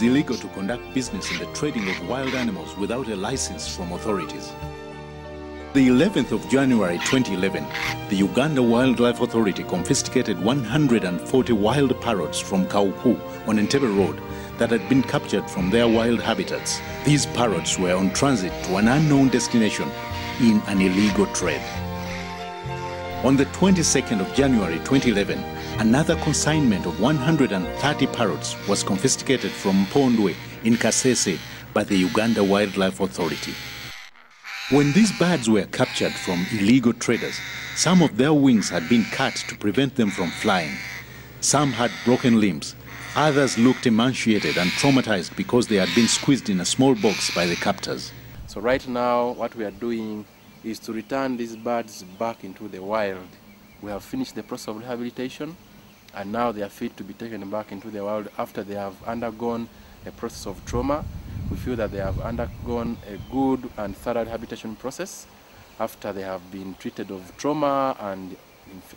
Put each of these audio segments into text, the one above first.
is illegal to conduct business in the trading of wild animals without a license from authorities. The 11th of January 2011, the Uganda Wildlife Authority confiscated 140 wild parrots from Kauku on Entebbe Road that had been captured from their wild habitats. These parrots were on transit to an unknown destination in an illegal trade. On the 22nd of January 2011, another consignment of 130 parrots was confiscated from Mpondwe in Kasese by the Uganda Wildlife Authority. When these birds were captured from illegal traders, some of their wings had been cut to prevent them from flying. Some had broken limbs. Others looked emaciated and traumatized because they had been squeezed in a small box by the captors. So right now what we are doing is to return these birds back into the wild. We have finished the process of rehabilitation and now they are fit to be taken back into the wild after they have undergone a process of trauma. We feel that they have undergone a good and thorough rehabilitation process after they have been treated of trauma and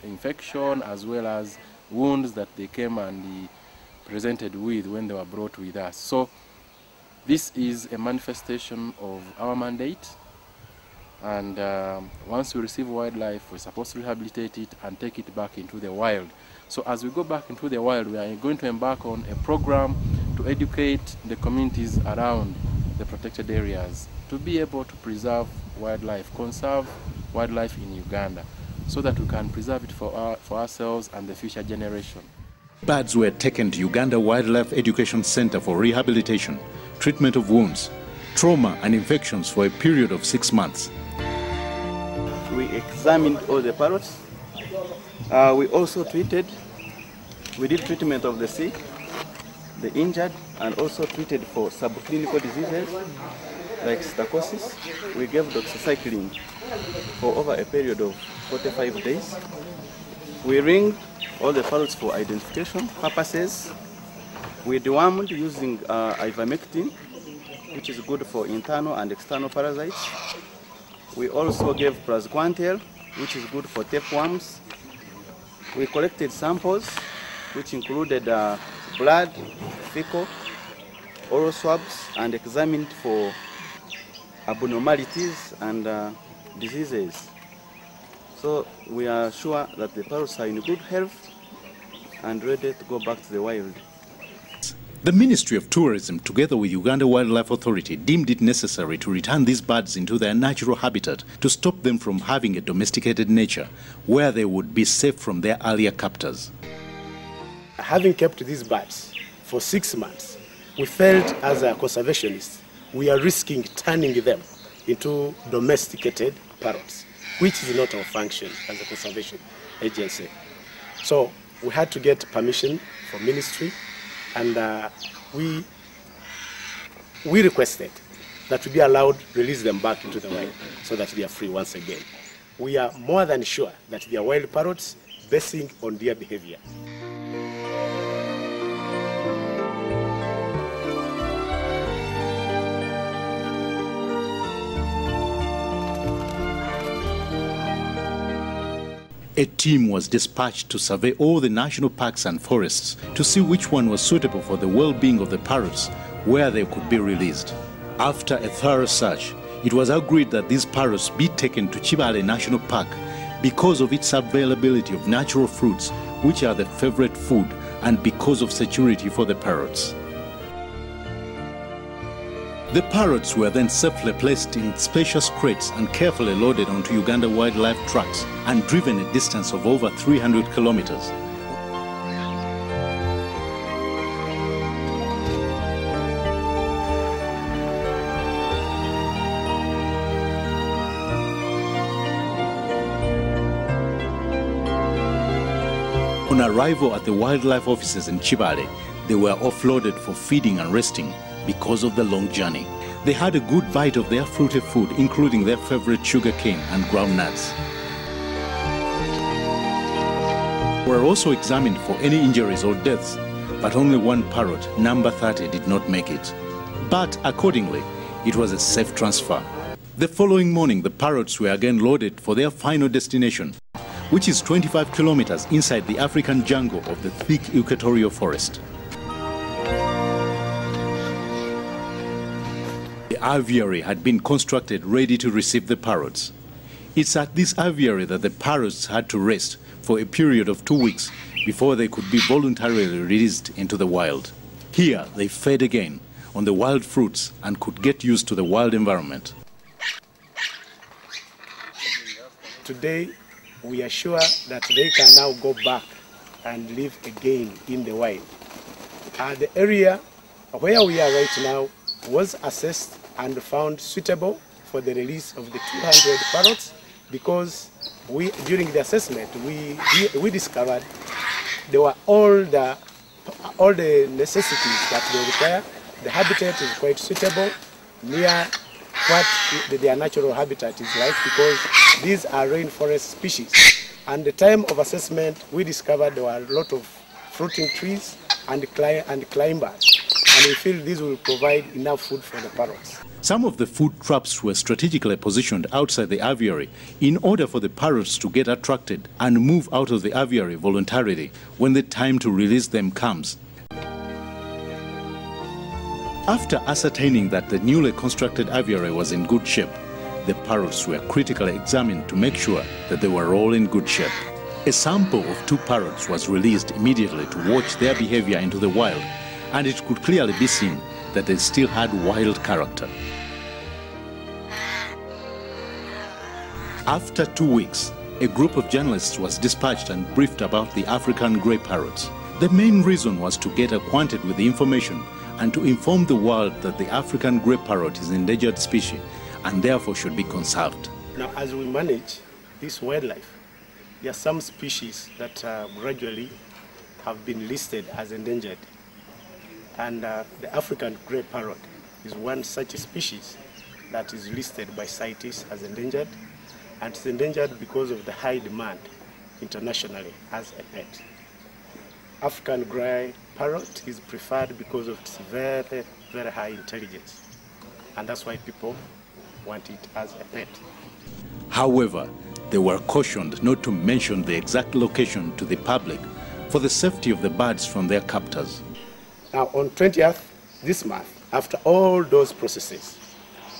infection as well as wounds that they came and presented with when they were brought with us. So this is a manifestation of our mandate, and once we receive wildlife, we're supposed to rehabilitate it and take it back into the wild. So as we go back into the wild, we are going to embark on a program to educate the communities around the protected areas to be able to preserve wildlife, conserve wildlife in Uganda, so that we can preserve it for ourselves and the future generation. Birds were taken to Uganda Wildlife Education Center for rehabilitation, treatment of wounds, trauma and infections for a period of 6 months. We examined all the parrots. We also we did treatment of the sick, the injured, and also treated for subclinical diseases like stichosis. We gave doxycycline for over a period of 45 days. We ringed all the parrots for identification purposes. We dewormed using ivermectin, which is good for internal and external parasites. We also gave praziquantel, which is good for tapeworms. We collected samples, which included blood, fecal, oral swabs, and examined for abnormalities and diseases. So we are sure that the parrots are in good health and ready to go back to the wild. The Ministry of Tourism, together with Uganda Wildlife Authority, deemed it necessary to return these birds into their natural habitat to stop them from having a domesticated nature, where they would be safe from their earlier captors. Having kept these birds for 6 months, we felt as a conservationist, we are risking turning them into domesticated parrots, which is not our function as a conservation agency. So we had to get permission from ministry, and we requested that we be allowed to release them back into the wild so that they are free once again. We are more than sure that they are wild parrots basing on their behavior. A team was dispatched to survey all the national parks and forests to see which one was suitable for the well-being of the parrots, where they could be released. After a thorough search, it was agreed that these parrots be taken to Chibale National Park because of its availability of natural fruits, which are the favorite food, and because of security for the parrots. The parrots were then safely placed in spacious crates and carefully loaded onto Uganda wildlife trucks and driven a distance of over 300 kilometers. On arrival at the wildlife offices in Chibale, they were offloaded for feeding and resting because of the long journey. They had a good bite of their fruity food, including their favorite sugar cane and groundnuts. They were also examined for any injuries or deaths, but only one parrot, number 30, did not make it. But accordingly, it was a safe transfer. The following morning, the parrots were again loaded for their final destination, which is 25 kilometers inside the African jungle of the thick equatorial forest. aviary had been constructed ready to receive the parrots. It's at this aviary that the parrots had to rest for a period of 2 weeks before they could be voluntarily released into the wild. Here they fed again on the wild fruits and could get used to the wild environment. Today, we are sure that they can now go back and live again in the wild. The area where we are right now was assessed and found suitable for the release of the 200 parrots because during the assessment we discovered there were all the necessities that they require. The habitat is quite suitable, near what their natural habitat is like, because these are rainforest species. And the time of assessment, we discovered there were a lot of fruiting trees and climbers, and we feel these will provide enough food for the parrots. Some of the food traps were strategically positioned outside the aviary in order for the parrots to get attracted and move out of the aviary voluntarily when the time to release them comes. After ascertaining that the newly constructed aviary was in good shape, the parrots were critically examined to make sure that they were all in good shape. A sample of 2 parrots was released immediately to watch their behavior into the wild, and it could clearly be seen that they still had wild character. After 2 weeks, a group of journalists was dispatched and briefed about the African grey parrots. The main reason was to get acquainted with the information and to inform the world that the African grey parrot is an endangered species and therefore should be conserved. Now, as we manage this wildlife, there are some species that gradually have been listed as endangered. And the African grey parrot is one such species that is listed by CITES as endangered, and it's endangered because of the high demand internationally as a pet. African grey parrot is preferred because of its very, very high intelligence, and that's why people want it as a pet. However, they were cautioned not to mention the exact location to the public for the safety of the birds from their captors. Now, on 20th this month, after all those processes,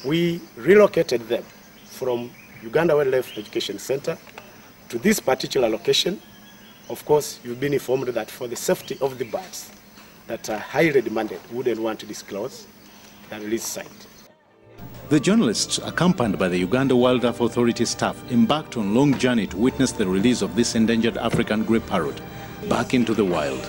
we relocated them from Uganda Wildlife Education Center to this particular location. Of course, you've been informed that for the safety of the birds that are highly demanded, wouldn't want to disclose the release site. The journalists, accompanied by the Uganda Wildlife Authority staff, embarked on a long journey to witness the release of this endangered African grey parrot back into the wild.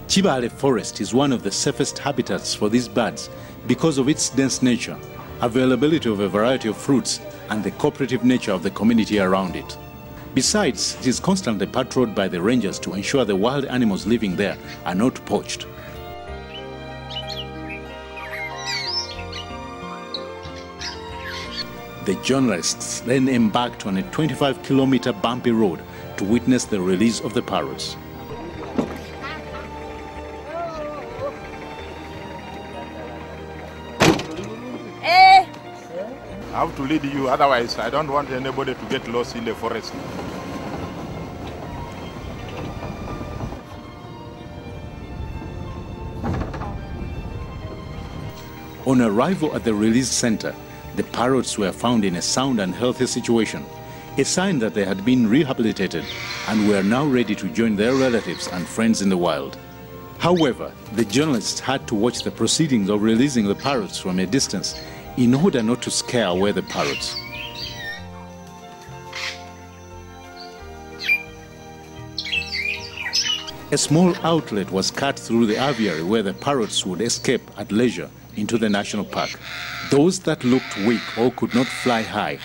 Chibale Forest is one of the safest habitats for these birds because of its dense nature, availability of a variety of fruits, and the cooperative nature of the community around it. Besides, it is constantly patrolled by the rangers to ensure the wild animals living there are not poached. The journalists then embarked on a 25-kilometer bumpy road to witness the release of the parrots. I have to lead you, otherwise I don't want anybody to get lost in the forest. On arrival at the release center, the parrots were found in a sound and healthy situation, a sign that they had been rehabilitated and were now ready to join their relatives and friends in the wild. However, the journalists had to watch the proceedings of releasing the parrots from a distance in order not to scare away the parrots. A small outlet was cut through the aviary where the parrots would escape at leisure into the national park. Those that looked weak or could not fly high,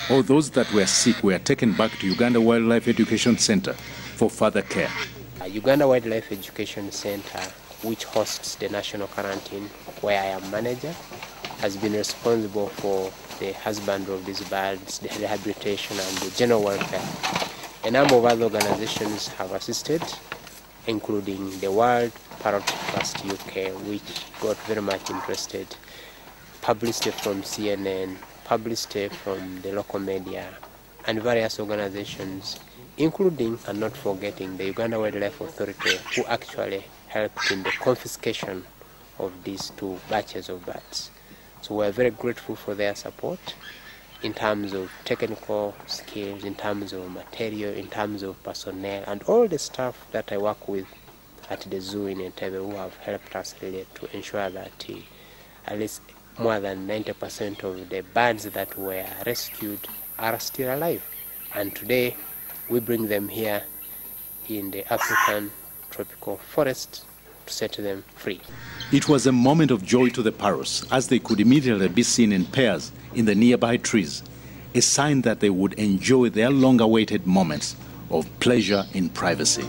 or those that were sick, were taken back to Uganda Wildlife Education Center for further care. Uganda Wildlife Education Center, which hosts the national quarantine, where I am manager, has been responsible for the husbandry of these birds, the rehabilitation and the general welfare. A number of other organizations have assisted, including the World Parrot Trust UK, which got very much interested, publicity from CNN, publicity from the local media, and various organizations, including and not forgetting the Uganda Wildlife Authority, who actually helped in the confiscation of these 2 batches of birds. So we're very grateful for their support in terms of technical skills, in terms of material, in terms of personnel, and all the staff that I work with at the zoo in Entebbe who have helped us really to ensure that at least more than 90% of the birds that were rescued are still alive. And today we bring them here in the African tropical forest to set them free. It was a moment of joy to the parrots as they could immediately be seen in pairs in the nearby trees, a sign that they would enjoy their long-awaited moments of pleasure in privacy.